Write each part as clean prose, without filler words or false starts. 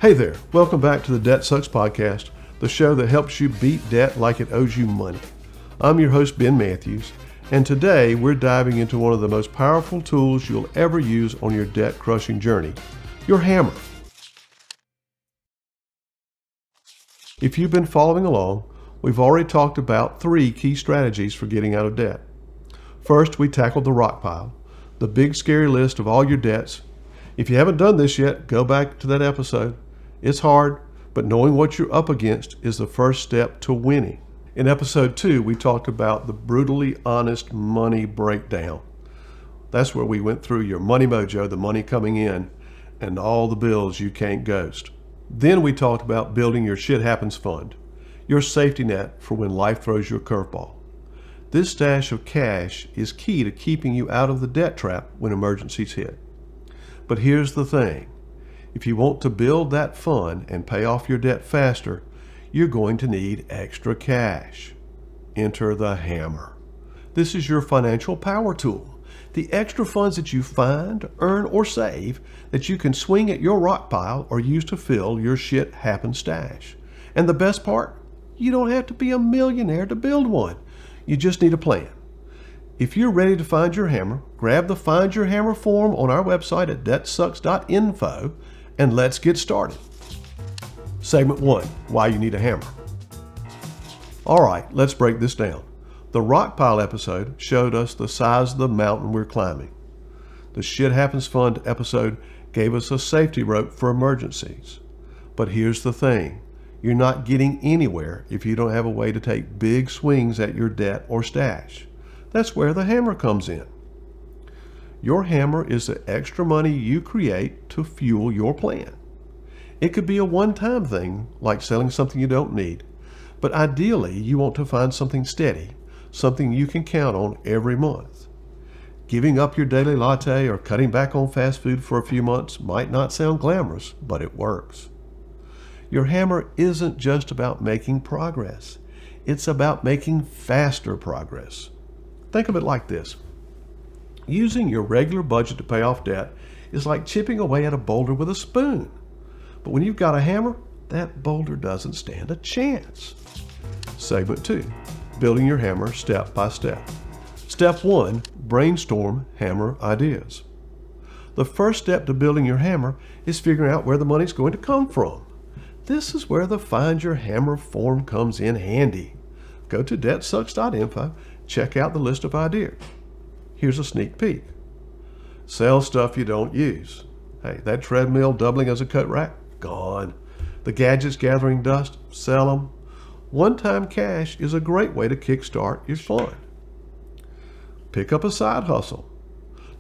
Hey there, welcome back to the Debt Sucks podcast, the show that helps you beat debt like it owes you money. I'm your host, Ben Matthews, and today we're diving into one of the most powerful tools you'll ever use on your debt-crushing journey, your hammer. If you've been following along, we've already talked about 3 key strategies for getting out of debt. First, we tackled the rock pile, the big scary list of all your debts. If you haven't done this yet, go back to that episode. It's hard, but knowing what you're up against is the first step to winning. In episode 2, we talked about the brutally honest money breakdown. That's where we went through your money mojo, the money coming in, and all the bills you can't ghost. Then we talked about building your shit happens fund, your safety net for when life throws you a curveball. This stash of cash is key to keeping you out of the debt trap when emergencies hit. But here's the thing. If you want to build that fund and pay off your debt faster, you're going to need extra cash. Enter the hammer. This is your financial power tool. The extra funds that you find, earn, or save that you can swing at your rock pile or use to fill your shit happen stash. And the best part? You don't have to be a millionaire to build one. You just need a plan. If you're ready to find your hammer, grab the Find Your Hammer form on our website at debtsucks.info and let's get started. Segment 1, why you need a hammer. All right, let's break this down. The rock pile episode showed us the size of the mountain we're climbing. The Shit Happens Fund episode gave us a safety rope for emergencies. But here's the thing. You're not getting anywhere if you don't have a way to take big swings at your debt or stash. That's where the hammer comes in. Your hammer is the extra money you create to fuel your plan. It could be a one-time thing, like selling something you don't need, but ideally you want to find something steady, something you can count on every month. Giving up your daily latte or cutting back on fast food for a few months might not sound glamorous, but it works. Your hammer isn't just about making progress. It's about making faster progress. Think of it like this. Using your regular budget to pay off debt is like chipping away at a boulder with a spoon. But when you've got a hammer, that boulder doesn't stand a chance. Segment 2, building your hammer step by step. Step 1, brainstorm hammer ideas. The first step to building your hammer is figuring out where the money's going to come from. This is where the Find Your Hammer form comes in handy. Go to debtsucks.info, check out the list of ideas. Here's a sneak peek. Sell stuff you don't use. Hey, that treadmill doubling as a cut rack? Gone. The gadgets gathering dust? Sell them. One-time cash is a great way to kickstart your fund. Pick up a side hustle.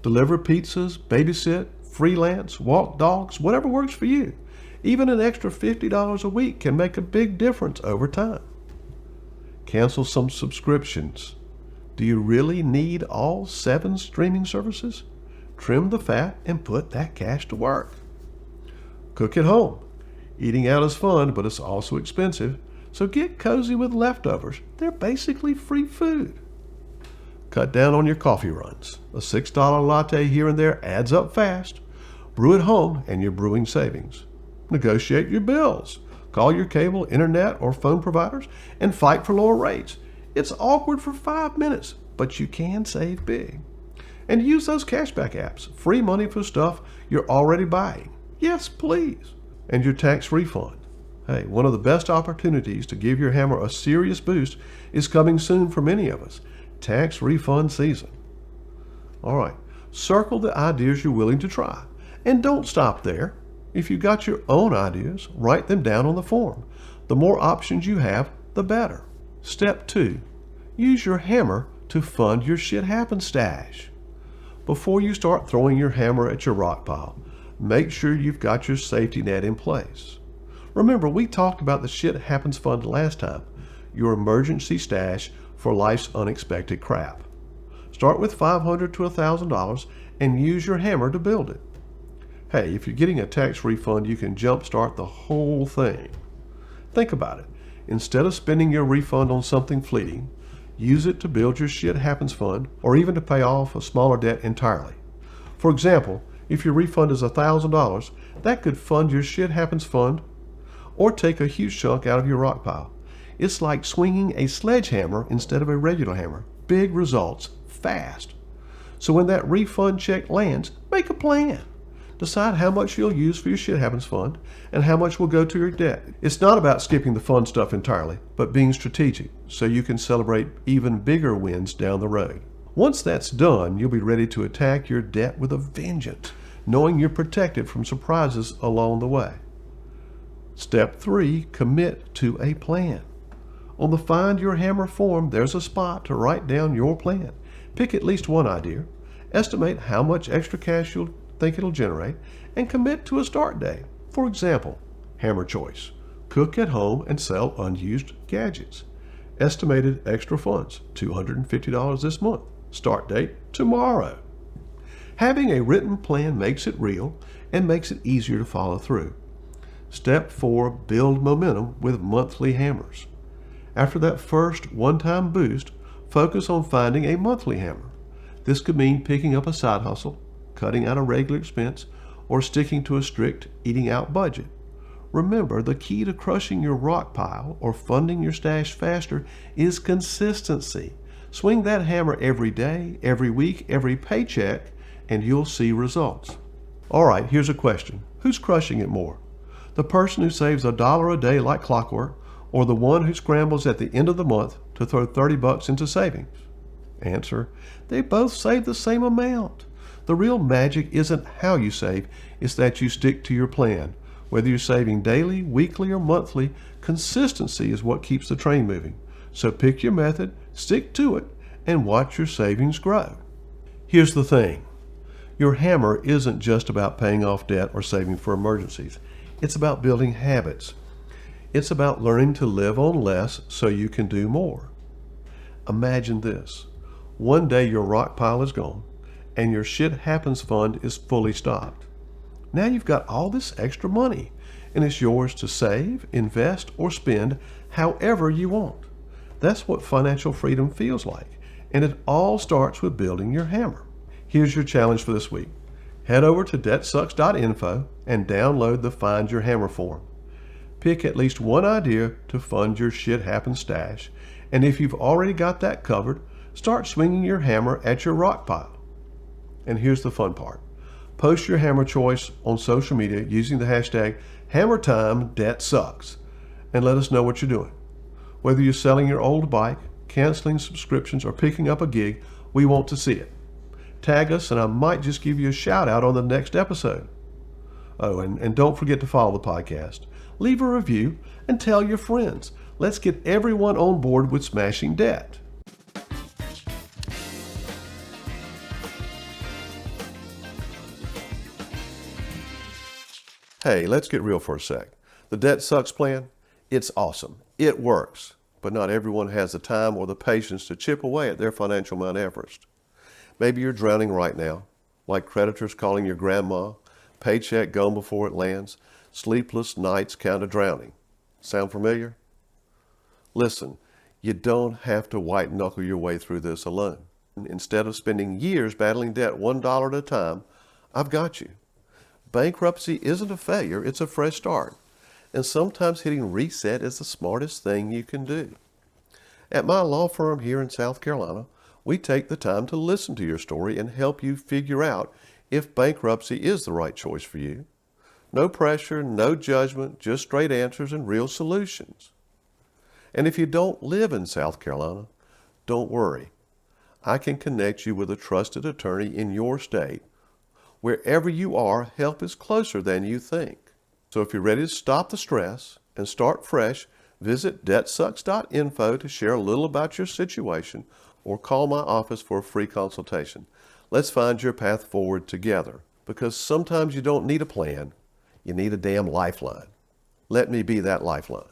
Deliver pizzas, babysit, freelance, walk dogs, whatever works for you. Even an extra $50 a week can make a big difference over time. Cancel some subscriptions. Do you really need all 7 streaming services? Trim the fat and put that cash to work. Cook at home. Eating out is fun, but it's also expensive, so get cozy with leftovers. They're basically free food. Cut down on your coffee runs. A $6 latte here and there adds up fast. Brew at home and you're brewing savings. Negotiate your bills. Call your cable, internet, or phone providers and fight for lower rates. It's awkward for 5 minutes, but you can save big. And use those cashback apps. Free money for stuff you're already buying. Yes, please. And your tax refund. Hey, one of the best opportunities to give your hammer a serious boost is coming soon for many of us. Tax refund season. All right, circle the ideas you're willing to try. And don't stop there. If you've got your own ideas, write them down on the form. The more options you have, the better. Step 2, use your hammer to fund your shit happen stash. Before you start throwing your hammer at your rock pile, make sure you've got your safety net in place. Remember, we talked about the Shit Happens Fund last time, your emergency stash for life's unexpected crap. Start with $500 to $1,000 and use your hammer to build it. Hey, if you're getting a tax refund, you can jumpstart the whole thing. Think about it. Instead of spending your refund on something fleeting, use it to build your Shit Happens Fund or even to pay off a smaller debt entirely. For example, If your refund is $1,000, that could fund your shit happens fund or take a huge chunk out of your rock pile. It's like swinging a sledgehammer instead of a regular hammer. Big results, fast. So when that refund check lands, make a plan. Decide how much you'll use for your shit happens fund and how much will go to your debt. It's not about skipping the fun stuff entirely, but being strategic so you can celebrate even bigger wins down the road. Once that's done, you'll be ready to attack your debt with a vengeance, knowing you're protected from surprises along the way. Step 3, commit to a plan. On the Find Your Hammer form, there's a spot to write down your plan. Pick at least one idea, estimate how much extra cash you'll think it'll generate, and commit to a start date. For example, hammer choice: cook at home and sell unused gadgets. Estimated extra funds, $250 this month. Start date, tomorrow. Having a written plan makes it real and makes it easier to follow through. Step 4, build momentum with monthly hammers. After that first one-time boost, focus on finding a monthly hammer. This could mean picking up a side hustle, cutting out a regular expense, or sticking to a strict eating out budget. Remember, the key to crushing your rock pile or funding your stash faster is consistency. Swing that hammer every day, every week, every paycheck, and you'll see results. All right, here's a question. Who's crushing it more? The person who saves $1 a day like clockwork, or the one who scrambles at the end of the month to throw $30 into savings? Answer: they both save the same amount. The real magic isn't how you save, it's that you stick to your plan. Whether you're saving daily, weekly, or monthly, consistency is what keeps the train moving. So pick your method, stick to it, and watch your savings grow. Here's the thing. Your hammer isn't just about paying off debt or saving for emergencies. It's about building habits. It's about learning to live on less so you can do more. Imagine this. One day your rock pile is gone and your shit happens fund is fully stocked. Now you've got all this extra money and it's yours to save, invest, or spend however you want. That's what financial freedom feels like, and it all starts with building your hammer. Here's your challenge for this week. Head over to debtsucks.info and download the Find Your Hammer form. Pick at least one idea to fund your shit happens stash, and if you've already got that covered, start swinging your hammer at your rock pile. And here's the fun part. Post your hammer choice on social media using the hashtag HammerTimeDebtSucks and let us know what you're doing. Whether you're selling your old bike, canceling subscriptions, or picking up a gig, we want to see it. Tag us and I might just give you a shout out on the next episode. Oh, and don't forget to follow the podcast. Leave a review and tell your friends. Let's get everyone on board with smashing debt. Hey, let's get real for a sec. The Debt Sucks plan, it's awesome. It works, but not everyone has the time or the patience to chip away at their financial Mount Everest. Maybe you're drowning right now, like creditors calling your grandma, paycheck gone before it lands, sleepless nights count of drowning. Sound familiar? Listen, you don't have to white knuckle your way through this alone. Instead of spending years battling debt $1 at a time, I've got you. Bankruptcy isn't a failure, it's a fresh start. And sometimes hitting reset is the smartest thing you can do. At my law firm here in South Carolina, we take the time to listen to your story and help you figure out if bankruptcy is the right choice for you. No pressure, no judgment, just straight answers and real solutions. And if you don't live in South Carolina, don't worry. I can connect you with a trusted attorney in your state. Wherever you are, help is closer than you think. So if you're ready to stop the stress and start fresh, visit debtsucks.info to share a little about your situation or call my office for a free consultation. Let's find your path forward together, because sometimes you don't need a plan, you need a damn lifeline. Let me be that lifeline.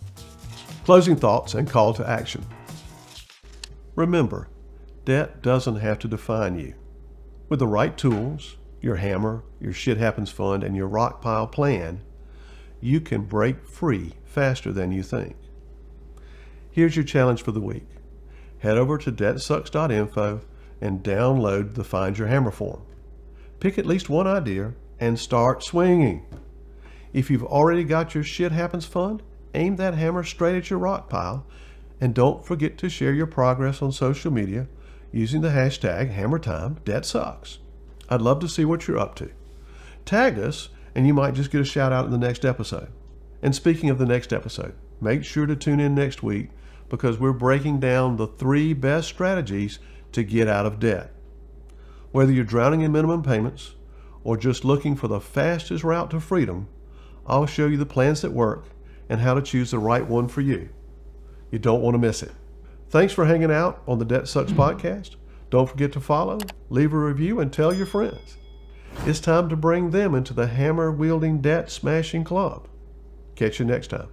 Closing thoughts and call to action. Remember, debt doesn't have to define you. With the right tools, your hammer, your shit happens fund, and your rock pile plan, you can break free faster than you think. Here's your challenge for the week. Head over to debtsucks.info and download the Find Your Hammer form. Pick at least one idea, and start swinging. If you've already got your Shit Happens fund, aim that hammer straight at your rock pile, and don't forget to share your progress on social media using the hashtag HammerTimeDebtSucks. I'd love to see what you're up to. Tag us, and you might just get a shout out in the next episode. And speaking of the next episode, make sure to tune in next week because we're breaking down the 3 best strategies to get out of debt. Whether you're drowning in minimum payments or just looking for the fastest route to freedom, I'll show you the plans that work and how to choose the right one for you. You don't want to miss it. Thanks for hanging out on the Debt Sucks podcast. Don't forget to follow, leave a review, and tell your friends. It's time to bring them into the hammer-wielding, debt-smashing club. Catch you next time.